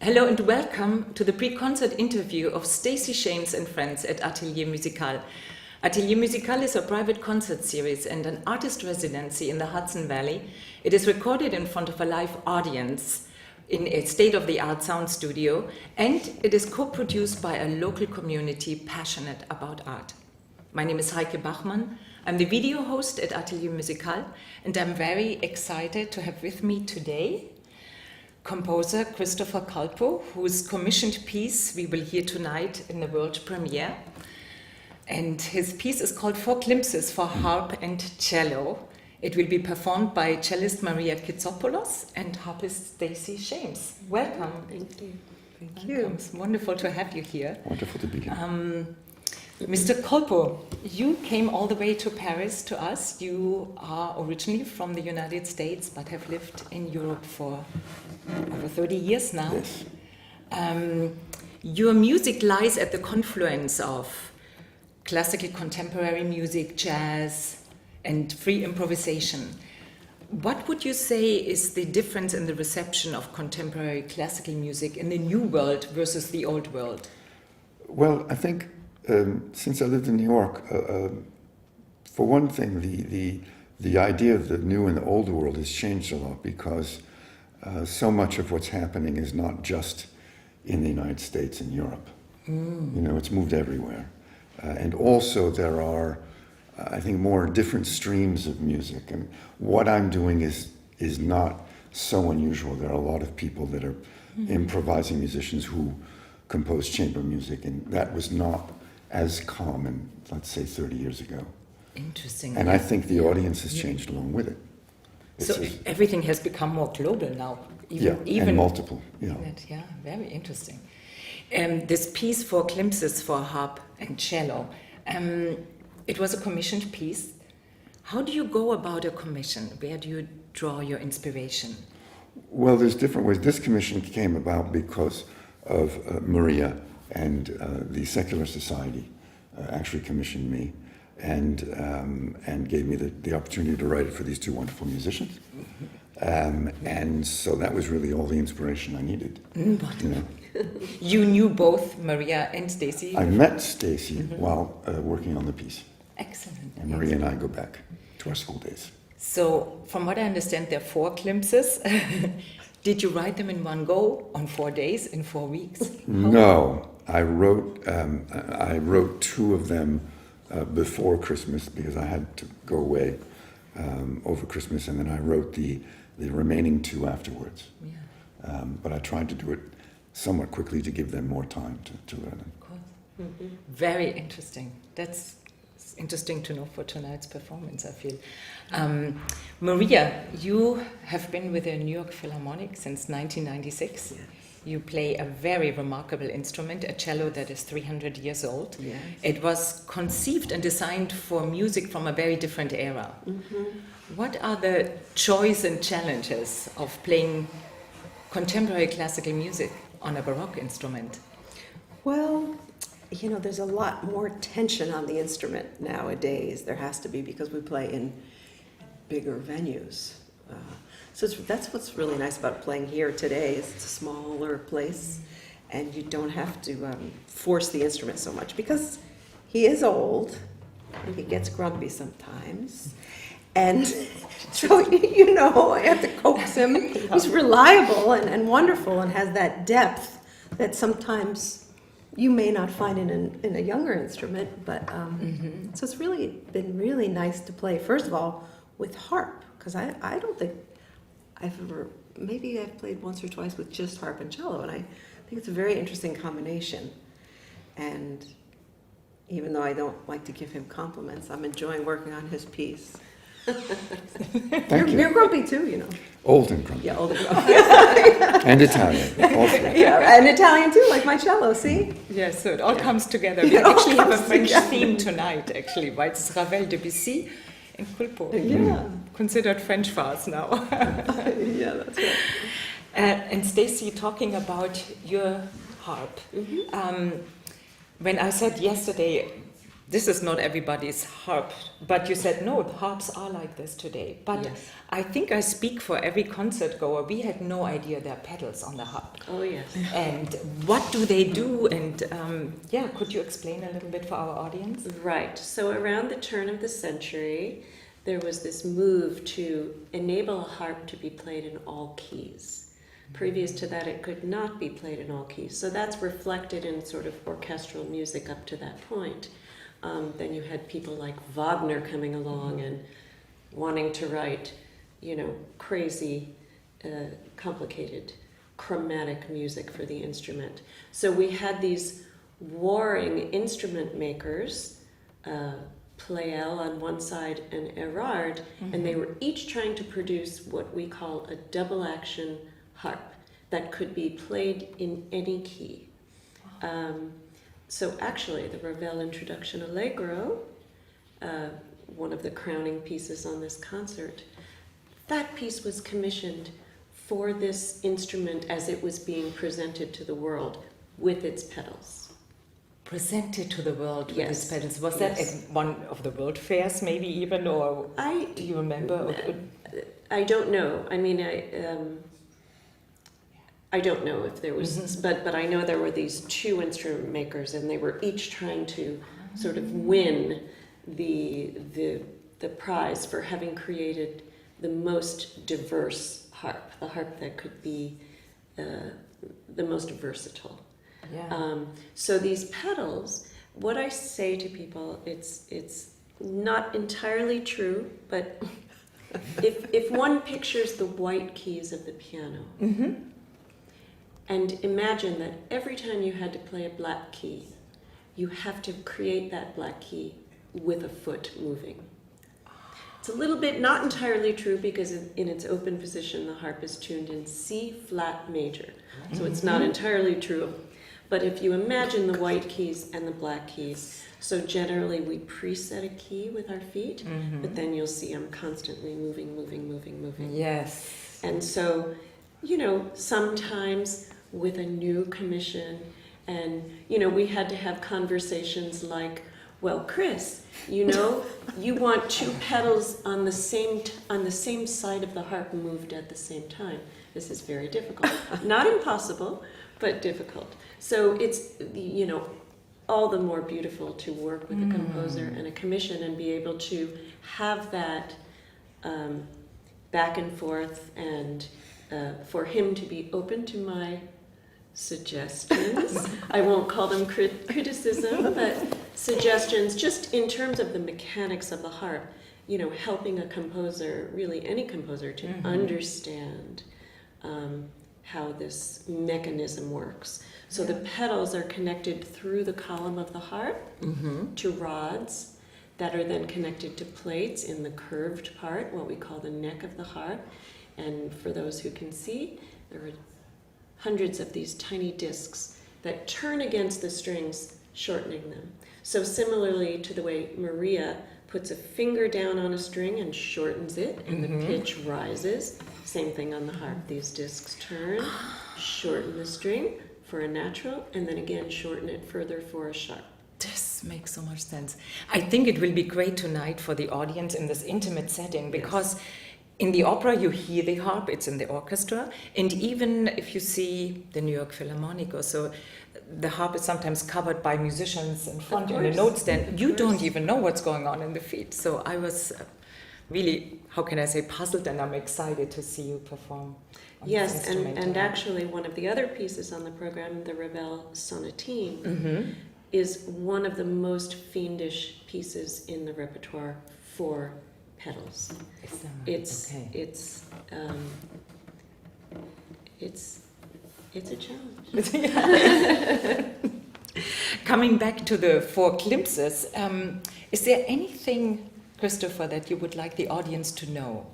Hello and welcome to the pre-concert interview of Stacey, Shames and friends at Atelier Musical. Atelier Musical is a private concert series and an artist residency in the Hudson Valley. It is recorded in front of a live audience in a state-of-the-art sound studio, and it is co-produced by a local community passionate about art. My name is Heike Bachmann. I'm the video host at Atelier Musical, and I'm very excited to have with me today composer Christopher Culpo, whose commissioned piece we will hear tonight in the world premiere. And his piece is called 4 Glimpses for Harp and Cello. It will be performed by cellist Kitsopoulos and Harpist Stacey Shames. Welcome. Thank you. Thank you. It's wonderful to have you here. Wonderful to be here. Mr. Culpo, you came all the way to Paris to us. You are originally from the United States, but have lived in Europe for over 30 years now. Yes. Your music lies at the confluence of classical contemporary music, jazz, and free improvisation. What would you say is the difference in the reception of contemporary classical music in the new world versus the old world? Well, I think since I lived in New York, for one thing, the idea of the new and the old world has changed a lot because so much of what's happening is not just in the United States and Europe. You know, it's moved everywhere. And also there are, I think, more different streams of music. And what I'm doing is not so unusual. There are a lot of people that are improvising musicians who compose chamber music, and that was not as common, let's say, 30 years ago. Interesting. And I think the audience has changed along with it. So everything has become more global now. And multiple. Yeah. Yeah, very interesting. This piece 4 Glimpses for Harp and Cello, it was a commissioned piece. How do you go about a commission? Where do you draw your inspiration? Well, there's different ways. This commission came about because of Maria, and the Secular Society actually commissioned me and gave me the opportunity to write it for these two wonderful musicians. And so that was really all the inspiration I needed. You know. You knew both Maria and Stacey? I met Stacey while working on the piece. Excellent. And Maria and I go back to our school days. So, from what I understand, there are 4 glimpses. Did you write them in one go, on 4 days, in 4 weeks? No, I wrote 2 of them before Christmas because I had to go away over Christmas, and then I wrote the remaining 2 afterwards. Yeah. But I tried to do it somewhat quickly to give them more time to learn them. Of course. Very interesting. That's interesting to know for tonight's performance, I feel. Maria, you have been with the New York Philharmonic since 1996. Yes. You play a very remarkable instrument, a cello that is 300 years old. Yes. It was conceived and designed for music from a very different era. What are the joys and challenges of playing contemporary classical music on a Baroque instrument? Well, you know, there's a lot more tension on the instrument nowadays. There has to be, because we play in bigger venues. So that's what's really nice about playing here today. Is it's a smaller place, and you don't have to force the instrument so much because he is old and he gets grumpy sometimes. And so, you know, I have to coax him. He's reliable and wonderful and has that depth that sometimes you may not find in a younger instrument. But so it's really been really nice to play, first of all, with harp, because I don't think I've ever, maybe I've played once or twice with just harp and cello, and I think it's a very interesting combination. And even though I don't like to give him compliments, I'm enjoying working on his piece. Thank you. You're grumpy too, you know. Old and grumpy. Yeah, old and grumpy. And Italian. Also. Yeah, and Italian too, like my cello, see? Yes, so it all comes together. We actually have a French theme tonight, actually, by Ravel, Debussy, and Culpo. Yeah. Considered French for us now. Yeah, that's right. And Stacey, talking about your harp. When I said yesterday, this is not everybody's harp, but you said no, the harps are like this today. But Yes. I think I speak for every concert goer. We had no idea there are pedals on the harp. Oh, yes. And what do they do? And could you explain a little bit for our audience? Right. So around the turn of the century, there was this move to enable a harp to be played in all keys. Previous to that, it could not be played in all keys. So that's reflected in sort of orchestral music up to that point. Then you had people like Wagner coming along and wanting to write, crazy, complicated, chromatic music for the instrument. So we had these warring instrument makers, Pleyel on one side and Erard, and they were each trying to produce what we call a double action harp that could be played in any key. So actually, the Ravel Introduction Allegro, one of the crowning pieces on this concert, that piece was commissioned for this instrument as it was being presented to the world with its pedals. Presented to the world with Yes. its pedals. Was Yes. that at one of the world fairs, maybe even, or do you remember? I don't know. I mean, I don't know if there was, but I know there were these two instrument makers, and they were each trying to sort of win the prize for having created the most diverse harp, the harp that could be the most versatile. Yeah. So these pedals, what I say to people, it's not entirely true, but if one pictures the white keys of the piano, and imagine that every time you had to play a black key, you have to create that black key with a foot moving. It's a little bit not entirely true because in its open position, the harp is tuned in C flat major. So it's not entirely true. But if you imagine the white keys and the black keys, so generally we preset a key with our feet, but then you'll see I'm constantly moving. Yes. And so, sometimes with a new commission, and, we had to have conversations like, well, Chris, you want two pedals on the same side of the harp moved at the same time. This is very difficult. Not impossible, but difficult. So it's, all the more beautiful to work with a composer and a commission and be able to have that back and forth, and for him to be open to my suggestions. I won't call them criticism, but suggestions just in terms of the mechanics of the harp, helping a composer, really any composer, to understand how this mechanism works. So the pedals are connected through the column of the harp to rods that are then connected to plates in the curved part, what we call the neck of the harp. And for those who can see, there are hundreds of these tiny discs that turn against the strings, shortening them. So similarly to the way Maria puts a finger down on a string and shortens it, and the pitch rises. Same thing on the harp. These discs turn, shorten the string for a natural, and then again shorten it further for a sharp. This makes so much sense. I think it will be great tonight for the audience in this intimate setting, because in the opera you hear the harp, it's in the orchestra, and even if you see the New York Philharmonic or so, the harp is sometimes covered by musicians in front in the note stand. You don't even know what's going on in the feet. So I was really, how can I say, puzzled, and I'm excited to see you perform. Yes, and actually one of the other pieces on the program, the Ravel Sonatine, is one of the most fiendish pieces in the repertoire for pedals. It's a challenge. Coming back to the four glimpses, is there anything, Christopher, that you would like the audience to know?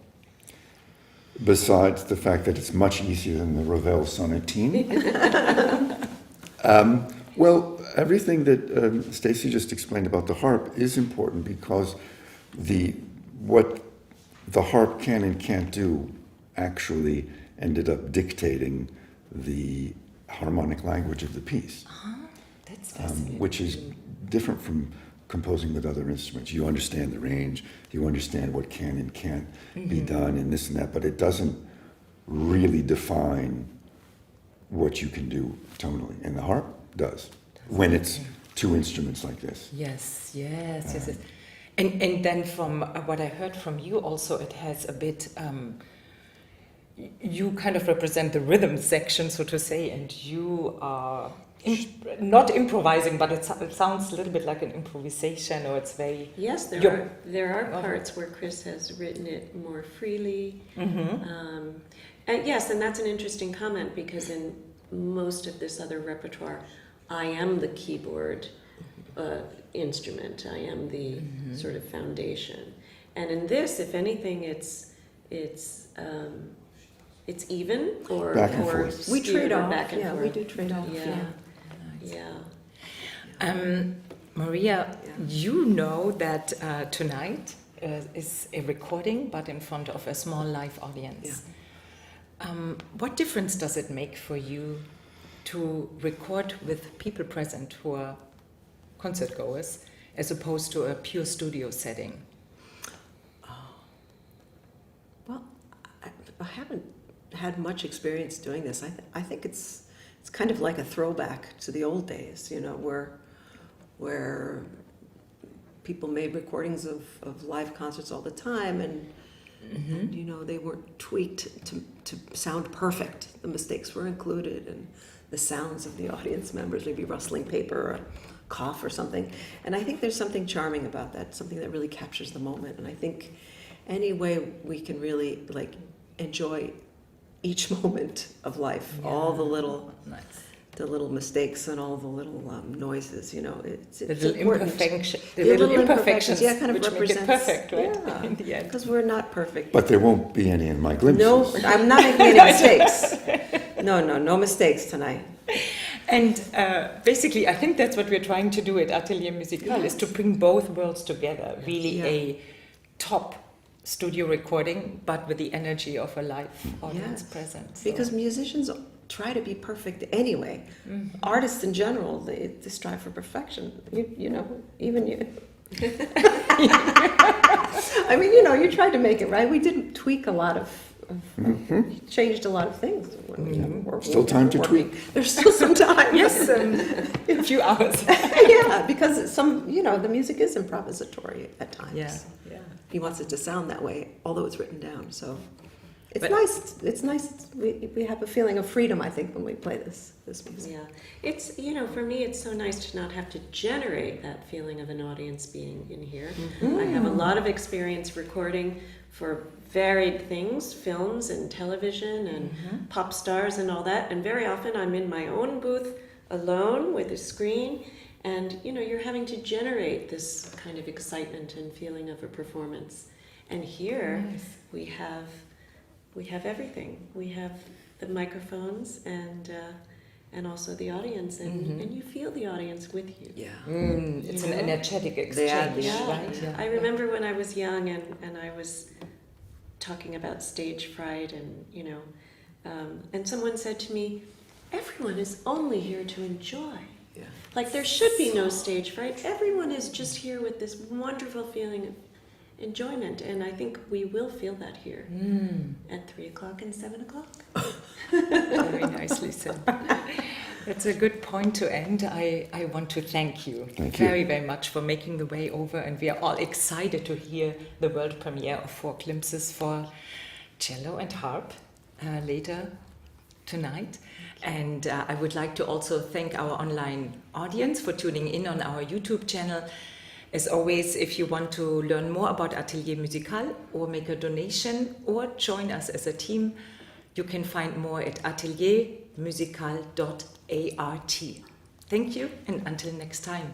Besides the fact that it's much easier than the Ravel Sonatine. Well, everything that Stacey just explained about the harp is important, because what the harp can and can't do actually ended up dictating the harmonic language of the piece, That's fascinating. which is different from composing with other instruments. You understand the range, you understand what can and can't be done and this and that, but it doesn't really define what you can do tonally. And the harp does, when it's two instruments like this. Yes. And then from what I heard from you also, it has a bit, you kind of represent the rhythm section, so to say, and you are not improvising, but it sounds a little bit like an improvisation, or it's very... Yes, there are parts where Chris has written it more freely. And yes, and that's an interesting comment, because in most of this other repertoire, I am the keyboard instrument. I am the sort of foundation. And in this, if anything, it's even or Back and forth. We trade off. Back and forth. We do trade off. Maria, you know that tonight is a recording, but in front of a small live audience. What difference does it make for you to record with people present who are concert goers, as opposed to a pure studio setting? Well, I haven't had much experience doing this. I think it's kind of like a throwback to the old days, you know, where people made recordings of live concerts all the time, and you know, they weren't tweaked to sound perfect. The mistakes were included, and the sounds of the audience members, maybe rustling paper or a cough or something. And I think there's something charming about that, something that really captures the moment. And I think any way we can really enjoy each moment of life, all the little mistakes and all the little noises, you know, it's the little important. little imperfections, kind of which represents, make it perfect, right? Yeah, In the end, because we're not perfect. But there won't be any in my glimpses. No, I'm not making any mistakes. No mistakes tonight. And basically, I think that's what we're trying to do at Atelier Musical, is to bring both worlds together. Really, a top studio recording, but with the energy of a live audience present. So. Because musicians try to be perfect anyway. Artists in general, they strive for perfection. You know, even you. I mean, you know, you tried to make it right. We didn't tweak a lot of changed a lot of things. Still time to tweak. There's still some time. Yes, a few hours. Yeah, because the music is improvisatory at times. Yeah. He wants it to sound that way, although it's written down. So it's nice. It's nice. We have a feeling of freedom, I think, when we play this music. Yeah, it's, for me, it's so nice to not have to generate that feeling of an audience being in here. I have a lot of experience recording for varied things, films and television and pop stars and all that. And very often I'm in my own booth alone with a screen, and you're having to generate this kind of excitement and feeling of a performance. And here we have everything. We have the microphones and also the audience, and you feel the audience with you. Yeah. It's an energetic exchange, right? Yeah. I remember when I was young and I was talking about stage fright, and someone said to me, everyone is only here to enjoy. Yeah. Like, there should be no stage fright. Everyone is just here with this wonderful feeling of enjoyment, and I think we will feel that here at 3 o'clock and 7 o'clock. Very nicely said. That's a good point to end. I want to thank you very, very much for making the way over, and we are all excited to hear the world premiere of 4 glimpses for cello and harp later tonight. And I would like to also thank our online audience for tuning in on our YouTube channel. As always, if you want to learn more about Atelier Musical or make a donation or join us as a team, you can find more at ateliermusical.art. Thank you, and until next time.